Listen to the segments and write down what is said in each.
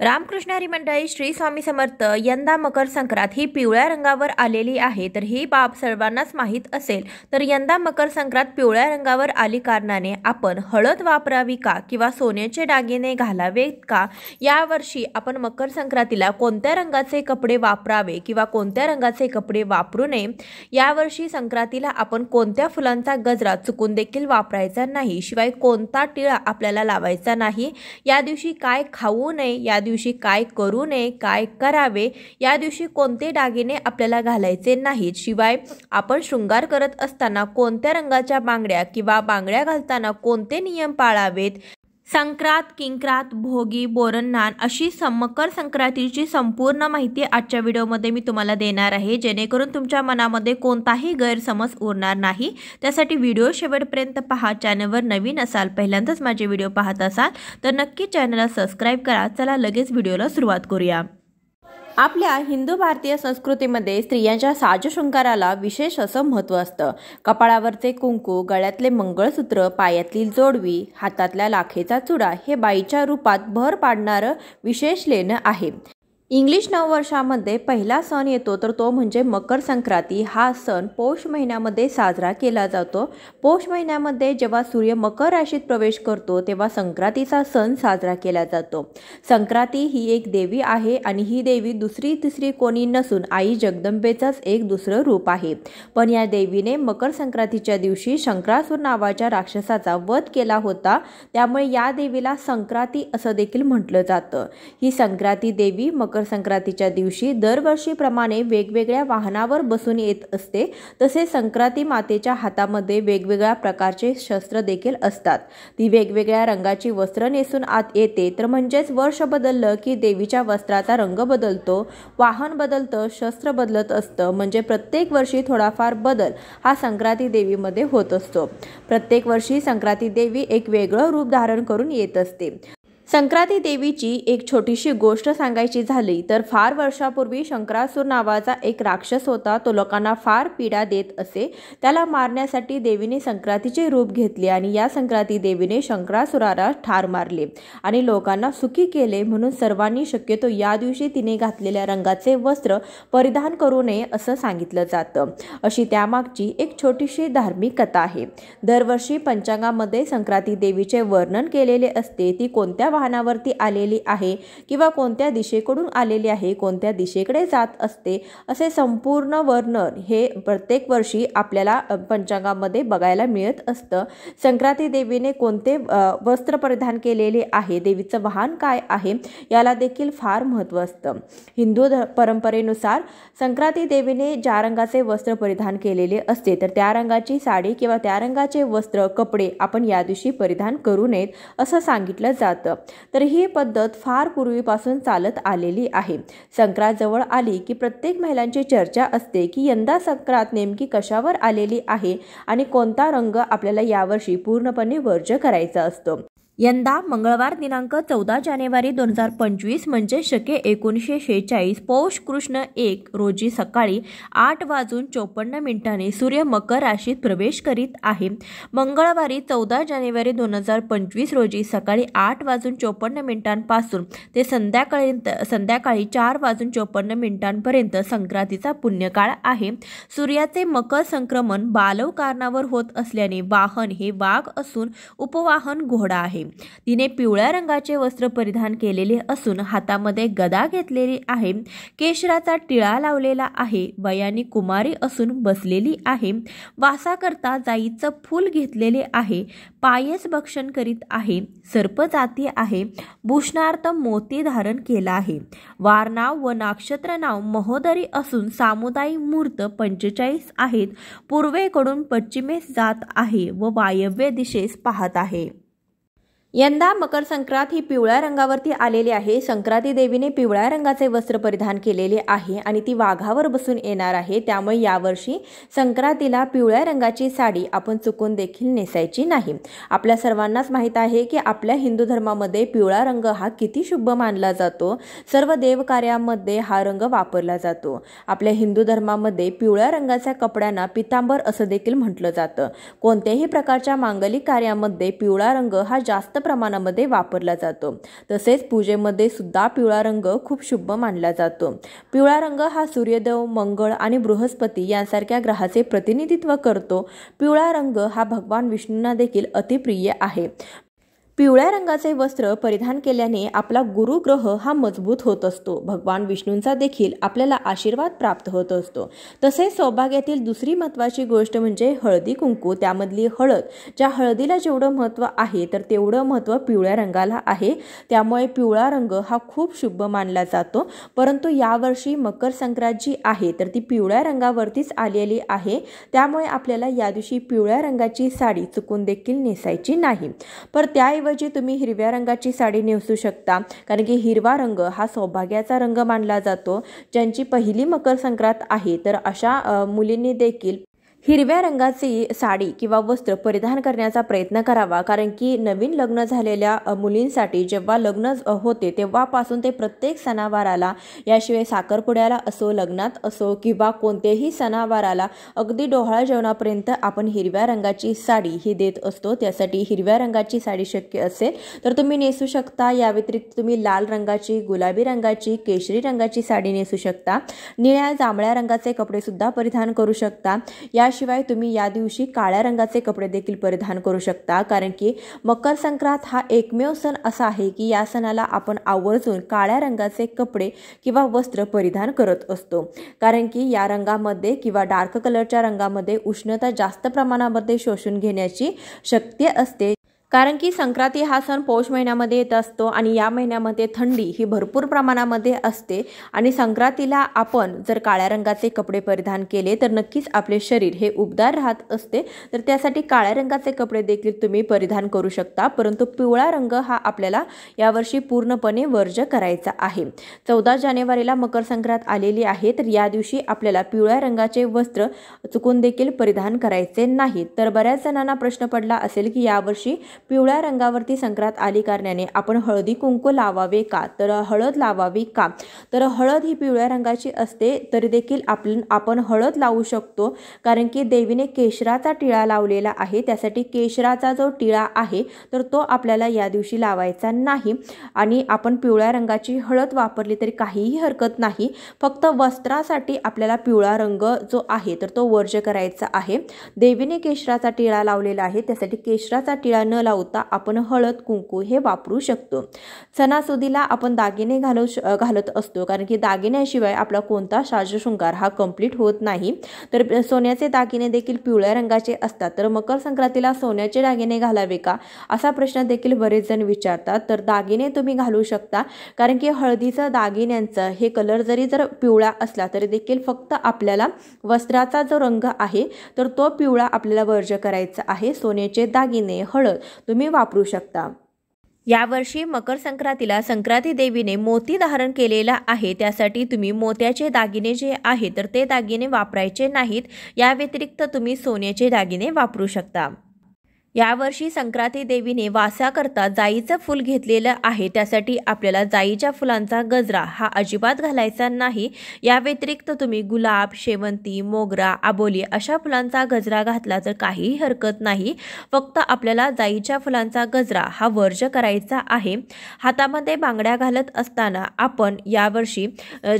रामकृष्ण हरी मंडळी, श्री स्वामी समर्थ. यंदा मकर संक्रांत ही पिवळ्या रंगावर आलेली आहे. तर ही बाब सर्वांनाच माहीत असेल. तर यंदा मकर संक्रांत पिवळ्या रंगावर आली कारणाने आपण हळद वापरावी का किंवा सोन्याचे दागिने घालावेत का, यावर्षी आपण मकर संक्रांतीला कोणत्या रंगाचे कपडे वापरावे किंवा कोणत्या रंगाचे कपडे वापरू नये, यावर्षी संक्रांतीला आपण कोणत्या फुलांचा गजरा चुकून देखील वापरायचा नाही, शिवाय कोणता टिळा आपल्याला लावायचा नाही, या दिवशी काय खाऊ नये, या दिवशी काय करू नये, काय करावे, या दिवशी कोणते दागिने आपल्याला घालायचे नाहीत, शिवाय आपण शृंगार करत असताना कोणत्या रंगाच्या बांगड्या किंवा बांगड्या घालताना कोणते नियम पाळावेत, संक्रांत, किंक्रांत, भोगी, बोरन्हान अशी मकर संक्रांतीची संपूर्ण माहिती आजच्या व्हिडिओमध्ये मी तुम्हाला देणार आहे, जेणेकरून तुमच्या मनामध्ये कोणताही गैरसमज उरणार नाही. त्यासाठी व्हिडिओ शेवटपर्यंत पहा. चॅनलवर नवीन असाल, पहिल्यांदाच माझे व्हिडिओ पाहत असाल तर नक्की चॅनलला सबस्क्राईब करा. चला लगेच व्हिडिओला सुरुवात करूया. आपल्या हिंदू भारतीय संस्कृतीमध्ये स्त्रियांच्या साजशृंगाराला विशेष असं महत्त्व असतं. कपाळावरचे कुंकू, गळ्यातले मंगळसूत्र, पायातली जोडवी, हातातल्या लाखेचा चुडा हे बाईच्या रूपात भर पाडणारं विशेष लेणं आहे. इंग्लिश नववर्षामध्ये पहिला सण येतो तर तो म्हणजे मकर संक्रांती. हा सण पौष महिन्यामध्ये साजरा केला जातो. पौष महिन्यामध्ये जेव्हा सूर्य मकर राशीत प्रवेश करतो तेव्हा संक्रांतीचा सण साजरा केला जातो. संक्रांती ही एक देवी आहे आणि ही देवी दुसरी तिसरी कोणी नसून आई जगदंबेचंच एक दुसरं रूप आहे. पण या देवीने मकर संक्रांतीच्या दिवशी शंकरासूर नावाच्या राक्षसाचा वध केला होता, त्यामुळे या देवीला संक्रांती असं देखील म्हटलं जातं. ही संक्रांती देवी मकर संक्रांतीच्या दिवशी दरवर्षीप्रमाणे वेगवेगळ्या वाहनावर बसून येत असते. तसे संक्रांती मातेच्या हातामध्ये वेगवेगळ्या प्रकारचे शस्त्र देखील असतात. ती वेगवेगळ्या रंगाची वस्त्र नेसून आत येते. तर म्हणजेच वर्ष बदललं की देवीच्या वस्त्राचा रंग बदलतो, वाहन बदलतं, शस्त्र बदलत असतं. म्हणजे प्रत्येक वर्षी थोडाफार बदल हा संक्रांती देवीमध्ये होत असतो. प्रत्येक वर्षी संक्रांती देवी एक वेगळं रूप धारण करून येत असते. संक्रांती देवीची एक छोटीशी गोष्ट सांगायची झाली तर फार वर्षापूर्वी शंकरासूर नावाचा एक राक्षस होता. तो लोकांना फार पीडा देत असे. त्याला मारण्यासाठी देवीने संक्रांतीचे रूप घेतले आणि या संक्रांती देवीने शंकरासुराला ठार मारले आणि लोकांना सुखी केले. म्हणून सर्वांनी शक्यतो या दिवशी तिने घातलेल्या रंगाचे वस्त्र परिधान करू नये असं सांगितलं जातं. अशी त्यामागची एक छोटीशी धार्मिक कथा आहे. दरवर्षी पंचांगामध्ये संक्रांती देवीचे वर्णन केलेले असते. ती कोणत्या वाहनावरती आलेली आहे किंवा कोणत्या दिशेकडून आलेली आहे, कोणत्या दिशेकडे जात असते, असे संपूर्ण वर्णन हे प्रत्येक वर्षी आपल्याला पंचांगामध्ये बघायला मिळत असतं. संक्रांती देवीने कोणते वस्त्र परिधान केलेले आहे, देवीचं वाहन काय आहे, याला देखील फार महत्त्व असतं. हिंदू परंपरेनुसार संक्रांती देवीने ज्या रंगाचे वस्त्र परिधान केलेले असते तर त्या रंगाची साडी किंवा त्या रंगाचे वस्त्र, कपडे आपण या दिवशी परिधान करू नयेत असं सांगितलं जातं. तर ही पद्धत फार पूर्वीपासून चालत आलेली आहे. संक्रांत जवळ आली की प्रत्येक महिलांची चर्चा असते की यंदा संक्रांत नेमकी कशावर आलेली आहे आणि कोणता रंग आपल्याला यावर्षी पूर्णपणे वर्ज्य करायचा असतो. यंदा मंगळवार दिनांक 14 जानेवारी 2025 म्हणजे शके 1946 पौष कृष्ण 1 रोजी सकाळी 8:54 सूर्य मकर राशीत प्रवेश करीत आहे. मंगळवारी 14 जानेवारी 2025 रोजी सकाळी 8:54 पासून ते संध्याकाळी 4:54 संक्रांतीचा पुण्यकाळ आहे. सूर्याचे मकर संक्रमण बालव कारणावर होत असल्याने वाहन हे वाघ असून उपवाहन घोडा आहे. तिने पिवळ्या रंगाचे वस्त्र परिधान केलेले असून हातामध्ये गदा घेतलेली आहे. केशराचा टिळा लावलेला आहे. वयाने कुमारी असून बसलेली आहे. वासाकरता जाईचं फूल घेतलेले आहे. पायस भक्षण करीत आहे. सर्प जाती आहे. भूषणार्थ मोती धारण केला आहे. वार नाव व नक्षत्र नाव महोदरी असून सामुदायिक मुहूर्त 45 आहेत. पूर्वेकडून पश्चिमेस जात आहे व वायव्य दिशेस पाहत आहे. यंदा मकर संक्रांत ही पिवळ्या रंगावरती आलेली आहे. संक्रांती देवीने पिवळ्या रंगाचे वस्त्र परिधान केलेले आहे आणि ती वाघावर बसून येणार आहे. त्यामुळे यावर्षी संक्रांतीला पिवळ्या रंगाची साडी आपण चुकून देखील नेसायची नाही. आपल्या सर्वांनाच माहीत आहे की आपल्या हिंदू धर्मामध्ये पिवळा रंग हा किती शुभ मानला जातो. सर्व देवकार्यामध्ये हा रंग वापरला जातो. आपल्या हिंदू धर्मामध्ये पिवळ्या रंगाच्या कपड्यांना पितांबर असं देखील म्हटलं जातं. कोणत्याही प्रकारच्या मांगलिक कार्यामध्ये पिवळा रंग हा जास्त प्रमाणामध्ये वापरला जातो। तसेच पूजेमध्ये सुद्धा पिवळा रंग खूप शुभ मानला जातो। पिवळा रंग हा सूर्यदेव, मंगळ आणि बृहस्पती यांसारख्या ग्रहाचे प्रतिनिधित्व करतो। पिवळा रंग हा भगवान विष्णूंना देखील अतिप्रिय आहे। पिवळ्या रंगाचे वस्त्र परिधान केल्याने आपला गुरुग्रह हा मजबूत होत असतो। भगवान विष्णूंचा देखील आपल्याला आशीर्वाद प्राप्त होत असतो। तसेच सौभाग्यातील दुसरी महत्त्वाची गोष्ट म्हणजे हळदी कुंकू। त्यामधली हळद, ज्या हळदीला जेवढं महत्त्व आहे तर तेवढं महत्त्व पिवळ्या रंगाला आहे। त्यामुळे पिवळा रंग हा खूप शुभ मानला जातो। परंतु यावर्षी मकर संक्रांत जी आहे तर ती पिवळ्या रंगावरतीच आलेली आहे। त्यामुळे आपल्याला या दिवशी पिवळ्या रंगाची साडी चुकून देखील नेसायची नाही। पर त्याऐवजी तुम्ही हिरव्या रंगाची साडी नेसू शकता, कारण की हिरवा रंग हा सौभाग्याचा रंग मानला जातो। ज्यांची पहिली मकर संक्रांत आहे तर अशा मुलींनी देखील हिरव्या रंगाची साडी किंवा वस्त्र परिधान करण्याचा प्रयत्न करावा, कारण की नवीन लग्न झालेल्या मुलींसाठी जेव्हा लग्न होते तेव्हापासून ते प्रत्येक सणावाराला, याशिवाय साखरपुड्याला असो, लग्नात असो किंवा कोणत्याही सणावाराला अगदी डोहाळ जेवणापर्यंत आपण हिरव्या रंगाची साडी ही देत असतो। त्यासाठी हिरव्या रंगाची साडी शक्य असेल तर तुम्ही नेसू शकता। या व्यतिरिक्त तुम्ही लाल रंगाची, गुलाबी रंगाची, केशरी रंगाची साडी नेसू शकता। निळ्या जांभळ्या रंगाचे कपडे सुद्धा परिधान करू शकता। शिवाय तुम्ही या दिवशी काळ्या रंगाचे कपडे देखील परिधान करू शकता, कारण की मकर संक्रांत हा एकमेव सण असा आहे की या सणाला आपण आवर्जून काळ्या रंगाचे कपडे किंवा वस्त्र परिधान करत असतो। कारण की या रंगामध्ये किंवा डार्क कलरच्या रंगामध्ये उष्णता जास्त प्रमाणामध्ये शोषून घेण्याची शक्ती असते, कारण की संक्रांती हा सण पौष महिन्यामध्ये येत असतो आणि या महिन्यामध्ये थंडी ही भरपूर प्रमाणामध्ये असते। आणि संक्रांतीला आपण जर काळ्या रंगाचे कपडे परिधान केले तर नक्कीच आपले शरीर हे उबदार राहत असते। तर त्यासाठी काळ्या रंगाचे कपडे देखील तुम्ही परिधान करू शकता, परंतु पिवळा रंग हा आपल्याला यावर्षी पूर्णपणे वर्ज्य करायचा आहे। 14 जानेवारीला मकर संक्रांत आलेली आहे, तर या दिवशी आपल्याला पिवळ्या रंगाचे वस्त्र चुकून देखील परिधान करायचे नाही। तर बऱ्याच जणांना प्रश्न पडला असेल की यावर्षी पिवळ्या रंगावरती संक्रांत आली कारणाने आपण हळदी कुंकू लावावे का, तर हळद लावावी का, तर हळद ही पिवळ्या रंगाची असते तरी देखील आपण हळद लावू शकतो, कारण की देवीने केशराचा टिळा लावलेला आहे। त्यासाठी केशराचा जो टिळा आहे तर तो आपल्याला या दिवशी लावायचा नाही आणि आपण पिवळ्या रंगाची हळद वापरली तरी काहीही हरकत नाही। फक्त वस्त्रासाठी आपल्याला पिवळा रंग जो आहे तर तो वर्ज्य करायचा आहे। देवीने केशराचा टिळा लावलेला आहे, त्यासाठी केशराचा टिळा न लावता आपण हळद कुंकू हे वापरू शकतो। सणासुदीला आपण दागिने घालत असतो, कारण की दागिन्याशिवाय आपला कोणता साजशृंगार हा कंप्लीट होत नाही। तर सोन्याचे दागिने देखील पिवळ्या रंगाचे असतात। तर मकर संक्रांतीला सोन्याचे दागिने घालावे का असा प्रश्न देखील बरेच जण विचारतात। तर दागिने तुम्ही घालू शकता, कारण की हळदीचा दागिन्यांचा हे कलर जरी पिवळा असला तरी देखील फक्त आपल्याला वस्त्राचा जो रंग आहे तर तो पिवळा आपल्याला वर्ज्य करायचा आहे। सोन्याचे दागिने, हळद तुम्ही वापरू शकता। यावर्षी मकर संक्रांतीला संक्रांती देवीने मोती धारण केलेला आहे, त्यासाठी तुम्ही मोत्याचे दागिने जे आहे तर ते दागिने वापरायचे नाहीत। या व्यतिरिक्त तुम्ही सोन्याचे दागिने वापरू शकता। यावर्षी संक्रांती देवीने वासाकरता जाईचं फूल घेतलेलं आहे, त्यासाठी आपल्याला जाईच्या फुलांचा गजरा हा अजिबात घालायचा नाही। या व्यतिरिक्त तुम्ही गुलाब, शेवंती, मोगरा, आबोली अशा फुलांचा गजरा घातला तर काहीही हरकत नाही। फक्त आपल्याला जाईच्या फुलांचा गजरा हा वर्ज्य करायचा आहे। हातामध्ये बांगड्या घालत असताना आपण यावर्षी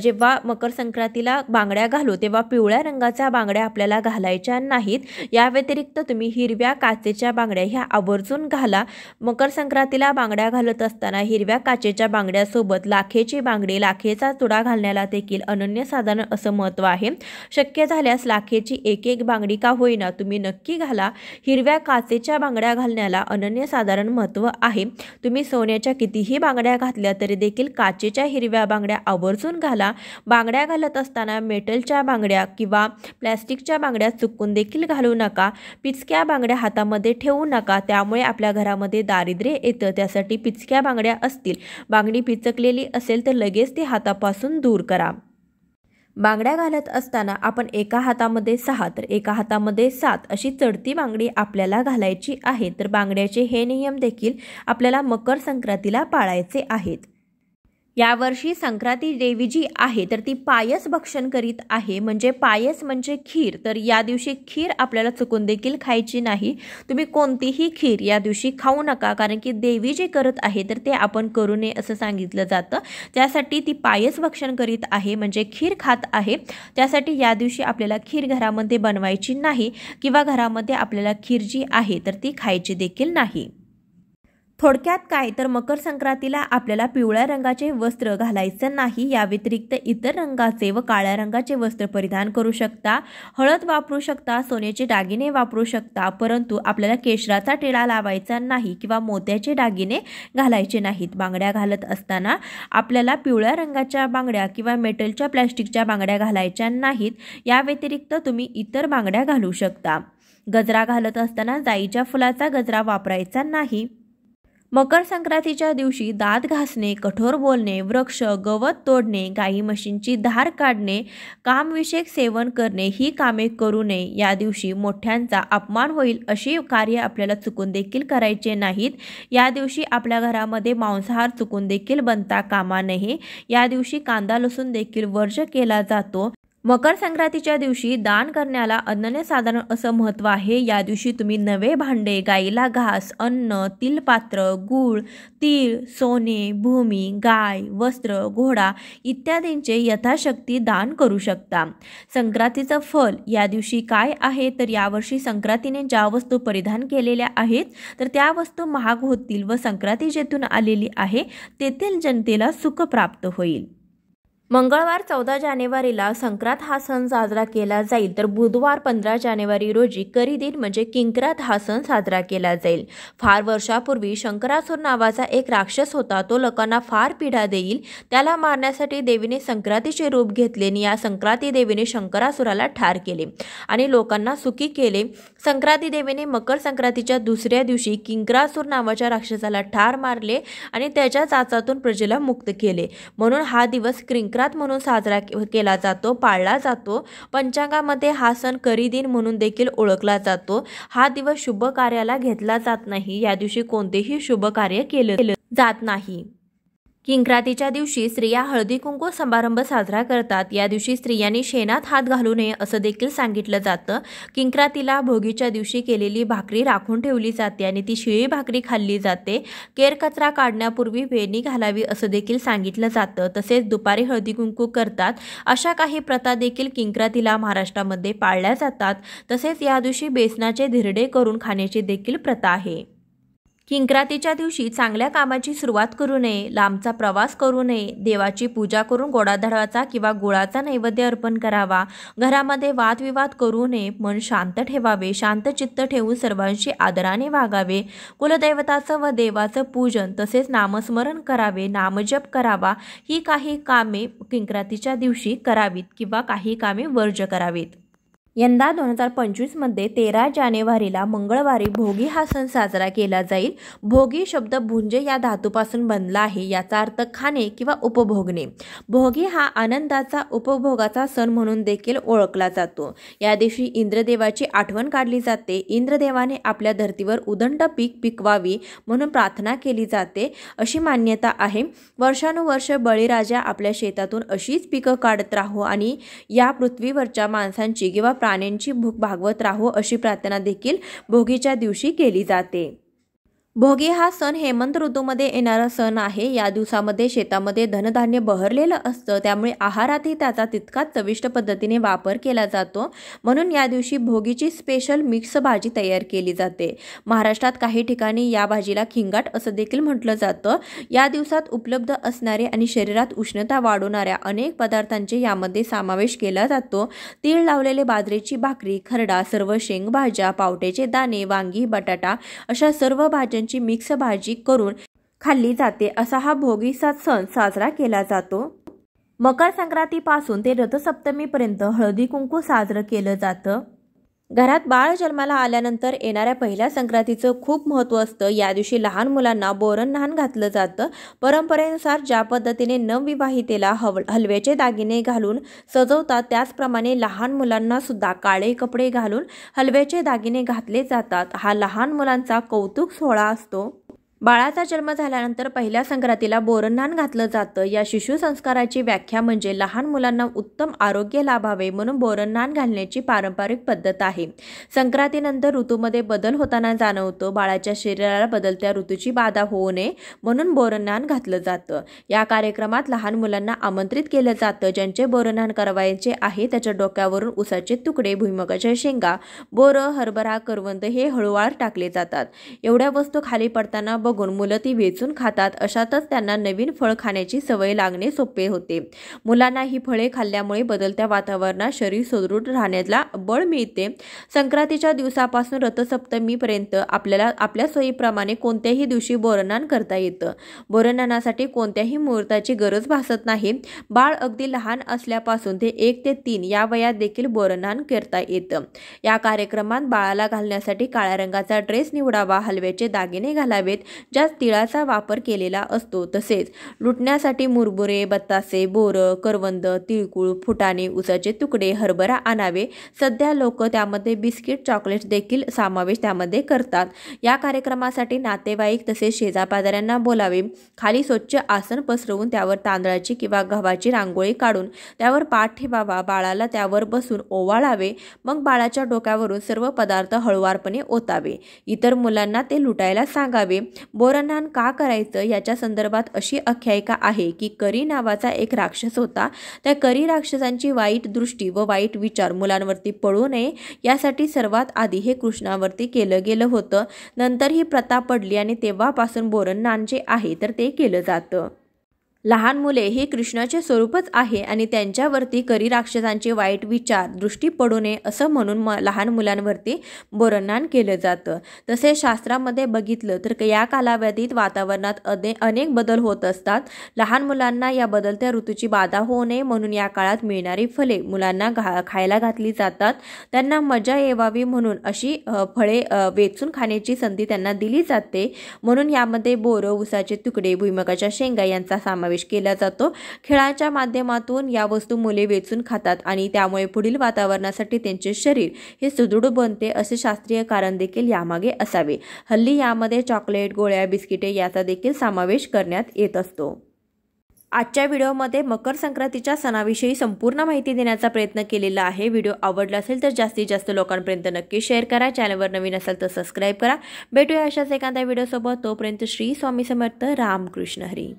जेव्हा मकर संक्रांतीला बांगड्या घालू तेव्हा पिवळ्या रंगाच्या बांगड्या आपल्याला घालायच्या नाहीत। या व्यतिरिक्त तुम्ही हिरव्या काचेच्या बांगड्या ह्या आवर्जून घाला। मकर संक्रांतीला बांगड्या घालत असताना हिरव्या काचेच्या बांगड्यासोबत लाखेची बांगडी, लाखेचा चुडा घालण्याला देखील अनन्यसाधारण असं महत्त्व आहे। शक्य झाल्यास लाखेची एक बांगडी का होईना तुम्ही नक्की घाला। हिरव्या काचेच्या बांगड्या घालण्याला अनन्यसाधारण महत्त्व आहे। तुम्ही सोन्याच्या कितीही बांगड्या घातल्या तरी देखील काचेच्या हिरव्या बांगड्या आवर्जून घाला। बांगड्या घालत असताना मेटलच्या बांगड्या किंवा प्लास्टिकच्या बांगड्या चुकून देखील घालू नका। पिचक्या बांगड्या हातामध्ये ठेवू नका, त्यामुळे आपल्या घरामध्ये दारिद्र्य येतं। त्यासाठी पिचक्या बांगड्या असतील, बांगडी पिचकलेली असेल तर लगेच ती हातापासून दूर करा। बांगड्या घालत असताना आपण एका हातामध्ये 6 तर एका हातामध्ये 7 अशी चढती बांगडी आपल्याला घालायची आहे। तर बांगड्याचे हे नियम देखील आपल्याला मकर संक्रांतीला पाळायचे आहेत। यावर्षी संक्रांती देवी जी आहे तर ती पायस भक्षण करीत आहे, म्हणजे पायस म्हणजे खीर. तर या दिवशी खीर आपल्याला चुकून देखील खायची नाही. तुम्ही कोणतीही खीर या दिवशी खाऊ नका, कारण की देवी जे करत आहे तर ते आपण करू नये असं सांगितलं जातं. त्यासाठी ती पायस भक्षण करीत आहे म्हणजे खीर खात आहे. त्यासाठी या दिवशी आपल्याला खीर घरामध्ये बनवायची नाही किंवा घरामध्ये आपल्याला खीर जी आहे तर ती खायची देखील नाही. थोडक्यात काय तर मकर संक्रांतीला आपल्याला पिवळ्या रंगाचे वस्त्र घालायचं नाही. या व्यतिरिक्त इतर रंगाचे व काळ्या रंगाचे वस्त्र परिधान करू शकता, हळद वापरू शकता, सोन्याचे दागिने वापरू शकता, परंतु आपल्याला केशराचा टिळा लावायचा नाही किंवा मोत्याचे दागिने घालायचे नाहीत. बांगड्या घालत असताना आपल्याला पिवळ्या रंगाच्या बांगड्या किंवा मेटलच्या प्लॅस्टिकच्या बांगड्या घालायच्या नाहीत. या व्यतिरिक्त तुम्ही इतर बांगड्या घालू शकता. गजरा घालत असताना जाईच्या फुलाचा गजरा वापरायचा नाही. मकर संक्रांतीच्या दिवशी दात घासणे, कठोर बोलणे, वृक्ष गवत तोडणे, गाई म्हशींची धार काढणे, कामविषयक सेवन करणे ही कामे करू नये. या दिवशी मोठ्यांचा अपमान होईल अशी कार्य आपल्याला चुकून देखील करायचे नाहीत. या दिवशी आपल्या घरामध्ये मांसाहार चुकून देखील बनता कामा नये. या दिवशी कांदा लसूण देखील वर्ज केला जातो. मकर संक्रांतीच्या दिवशी दान करण्याला अनन्यसाधारण असं महत्त्व आहे. या दिवशी तुम्ही नवे भांडे, गाईला घास, अन्न, तिलपात्र, गूळ, तीळ, सोने, भूमी, गाय, वस्त्र, घोडा इत्यादींचे यथाशक्ती दान करू शकता. संक्रांतीचं फल या दिवशी काय आहे तर यावर्षी संक्रांतीने ज्या वस्तू परिधान केलेल्या आहेत तर त्या वस्तू महाग होतील व संक्रांती जेथून आलेली आहे तेथील जनतेला सुख प्राप्त होईल. मंगळवार 14 जानेवारीला संक्रांत हा सण साजरा केला जाईल, तर बुधवार 15 जानेवारी रोजी करीदिन म्हणजे किंक्रात हा सण साजरा केला जाईल. फार वर्षापूर्वी शंकरासुर नावाचा एक राक्षस होता. तो लोकांना फार पीडा देईल. त्याला मारण्यासाठी देवीने संक्रांतीचे रूप घेतले आणि या संक्रांती देवीने शंकरासुराला ठार केले आणि लोकांना सुखी केले. संक्रांती देवीने मकर संक्रांतीच्या दुसऱ्या दिवशी किंक्रासुर नावाच्या राक्षसाला ठार मारले आणि त्याच्या चाचातून प्रजेला मुक्त केले. म्हणून हा दिवस किंक्रात म्हणून साजरा केला जातो, पाळला जातो. पंचांगामध्ये हा सण करीदिन म्हणून देखील ओळखला जातो. हा दिवस शुभ कार्याला घेतला जात नाही. या दिवशी कोणतेही शुभ कार्य केले जात नाही. किंक्रातीच्या दिवशी स्त्रिया हळदी कुंकू समारंभ साजरा करतात. या दिवशी स्त्रियांनी शेणात हात घालू नये असं देखील सांगितलं जातं. किंक्रातीला भोगीच्या दिवशी केलेली भाकरी राखून ठेवली जाते आणि ती शिळी भाकरी खाल्ली जाते. केर कचरा काढण्यापूर्वी वेणी घालावी असं देखील सांगितलं जातं. तसेच दुपारी हळदी कुंकू करतात. अशा काही प्रथा देखील किंक्रातीला महाराष्ट्रामध्ये पाळल्या जातात. तसेच या दिवशी बेसनाचे धिरडे करून खाण्याची देखील प्रथा आहे. किंक्रातीच्या दिवशी चांगल्या कामाची सुरुवात करू नये, लांबचा प्रवास करू नये, देवाची पूजा करून गोडाधडाचा किंवा गुळाचा नैवेद्य अर्पण करावा, घरामध्ये वादविवाद करू नये, मन शांत ठेवावे, शांत चित्त ठेवून सर्वांशी आदराने वागावे, कुलदैवताचं व देवाचं पूजन तसेच नामस्मरण करावे, नामजप करावा. ही काही कामे किंक्रातीच्या दिवशी करावीत किंवा काही कामे वर्ज करावीत. यंदा 2025 मध्ये 13 जानेवारीला मंगळवारी भोगी हा सण साजरा केला जाईल. भोगी शब्द भुंजे या धातूपासून बनला आहे. याचा अर्थ खाणे किंवा उपभोगणे. भोगी हा आनंदाचा उपभोगाचा सण म्हणून देखील ओळखला जातो. या दिवशी इंद्रदेवाची आठवण काढली जाते. इंद्रदेवाने आपल्या धर्तीवर उदंड पीक पिकवावी म्हणून प्रार्थना केली जाते अशी मान्यता आहे. वर्षानुवर्ष बळीराजा आपल्या शेतातून अशीच पिकं काढत राहो आणि या पृथ्वीवरच्या माणसांची किंवा प्राण्यांची भूक भागवत राहो अशी प्रार्थना देखील भोगीच्या दिवशी केली जाते. भोगी हा सण हेमंत ऋतूमध्ये येणारा सण आहे. या दिवसामध्ये शेतामध्ये धनधान्य बहरलेलं असतं, त्यामुळे आहारातही त्याचा तितकाच चविष्ट पद्धतीने वापर केला जातो. म्हणून या दिवशी भोगीची स्पेशल मिक्स भाजी तयार केली जाते. महाराष्ट्रात काही ठिकाणी या भाजीला खिंगाट असं देखील म्हटलं जातं. या दिवसात उपलब्ध असणारे आणि शरीरात उष्णता वाढवणाऱ्या अनेक पदार्थांचे यामध्ये समावेश केला जातो. तीळ लावलेले बाजरीची भाकरी, खरडा, सर्व शेंगभाज्या, पावट्याचे दाणे, वांगी, बटाटा अशा सर्व भाज्या मिक्स भाजी करून खाल्ली जाते. असा हा भोगीचा सण साजरा केला जातो. मकर संक्रांतीपासून ते रथसप्तमीपर्यंत हळदी कुंकू साजरं केलं जातं. घरात बाळ जन्माला आल्यानंतर येणाऱ्या पहिल्या संक्रांतीचं खूप महत्त्व असतं. या दिवशी लहान मुलांना बोरण न्हाण घातलं जातं. परंपरेनुसार ज्या पद्धतीने नवविवाहितेला हलव्याचे दागिने घालून सजवतात त्याचप्रमाणे लहान मुलांना सुद्धा काळे कपडे घालून हलव्याचे दागिने घातले जातात. हा लहान मुलांचा कौतुक सोहळा असतो. बाळाचा जन्म झाल्यानंतर पहिल्या संक्रांतीला बोरन्हाण घातलं जातं। या शिशु संस्काराची व्याख्या म्हणजे लहान मुलांना उत्तम आरोग्य लाभावे म्हणून बोरन्हाण घालण्याची पारंपरिक पद्धत आहे। संक्रांतीनंतर ऋतूमध्ये बदल होताना जाणवतो। बाळाच्या शरीराला बदलत्या ऋतूची बाधा होऊ नये म्हणून बोरन्हाण घातलं जातं। या कार्यक्रमात लहान मुलांना आमंत्रित केलं जातं। ज्यांचे बोरन्हाण करावयाचे आहे त्याच्या डोक्यावरून उसाचे तुकडे, भुईमुगाच्या शेंगा, बोरं, हरभरा, करवंद हे हळूवार टाकले जातात। एवढ्या वस्तू खाली पडताना बघून मुलं ती वेचून खातात। अशातच त्यांना नवीन फळ खाण्याची सवय लागणे सोपे होते। मुलांना ही फळे खाल्ल्यामुळे बदलत्या वातावरणात शरीर सुदृढ राहण्याला बळ मिळते। संक्रांतीच्या दिवसापासून रथसप्तमीपर्यंत आपल्याला आपल्या सोयीप्रमाणे कोणत्याही दिवशी बोरन्हाण करता येतं। बोरन्हाणासाठी कोणत्याही मुहूर्ताची गरज भासत नाही। बाळ अगदी लहान असल्यापासून ते 1 ते 3 या वयात देखील बोरन्हाण करता येतं। या कार्यक्रमात बाळाला घालण्यासाठी काळ्या रंगाचा ड्रेस निवडावा, हलव्याचे दागिने घालावेत ज्यात तिळाचा वापर केलेला असतो। तसेच लुटण्यासाठी मुरमुरे, बत्तासे, बोरं, करवंद, तिळगुळ, फुटाणे, उसाचे तुकडे, हरभरा आणावे। सध्या लोक त्यामध्ये बिस्किट, चॉकलेट्स देखील समावेश त्यामध्ये करतात। या कार्यक्रमासाठी नातेवाईक तसेच शेजापाजाऱ्यांना बोलावे। खाली स्वच्छ आसन पसरवून त्यावर तांदळाची किंवा गव्हाची रांगोळी काढून त्यावर पाट ठेवावा। बाळाला त्यावर बसून ओवाळावे। मग बाळाच्या डोक्यावरून सर्व पदार्थ हळुवारपणे ओतावे। इतर मुलांना ते लुटायला सांगावे। बोरन्हाण का करायचं याच्या संदर्भात अशी आख्यायिका आहे की करी नावाचा एक राक्षस होता। त्या करी राक्षसांची वाईट दृष्टी व वाईट विचार मुलांवरती पडू नये यासाठी सर्वात आधी हे कृष्णावरती केलं गेलं होतं। नंतर ही प्रथा पडली आणि तेव्हापासून बोरन्हाण जे आहे तर ते केलं जातं। लहान मुले ही कृष्णाचे स्वरूपच आहे आणि त्यांच्यावरती करी राक्षसांचे वाईट विचार दृष्टी पडू नये असं म्हणून लहान मुलांवरती बोरन्हाण केलं जातं। तसेच शास्त्रामध्ये बघितलं तर या कालावधीत वातावरणात अनेक बदल होत असतात। लहान मुलांना या बदलत्या ऋतूची बाधा होऊ नये म्हणून या काळात मिळणारी फळे मुलांना खायला घातली जातात। त्यांना मजा येवावी म्हणून अशी फळे वेचून खाण्याची संधी त्यांना दिली जाते। म्हणून यामध्ये बोरं, उसाचे तुकडे, भुईमुगाच्या शेंगा यांचा समावेश केला जातो। खेळाच्या माध्यमातून या वस्तू मुले वेचून खातात आणि त्यामुळे पुढील वातावरणासाठी त्यांचे शरीर हे सुदृढ बनते असे शास्त्रीय कारण देखील यामागे असावे। हल्ली यामध्ये चॉकलेट, गोळ्या, बिस्किटे याचा देखील समावेश करण्यात येत असतो। आजच्या व्हिडिओमध्ये मकर संक्रांतीच्या सणाविषयी संपूर्ण माहिती देण्याचा प्रयत्न केलेला आहे। व्हिडिओ आवडला असेल तर जास्तीत जास्त लोकांपर्यंत नक्की शेअर करा। चॅनलवर नवीन असाल तर सबस्क्राईब करा। भेटूया अशाच एखाद्या व्हिडिओसोबत। तोपर्यंत श्री स्वामी समर्थ, रामकृष्ण हरी।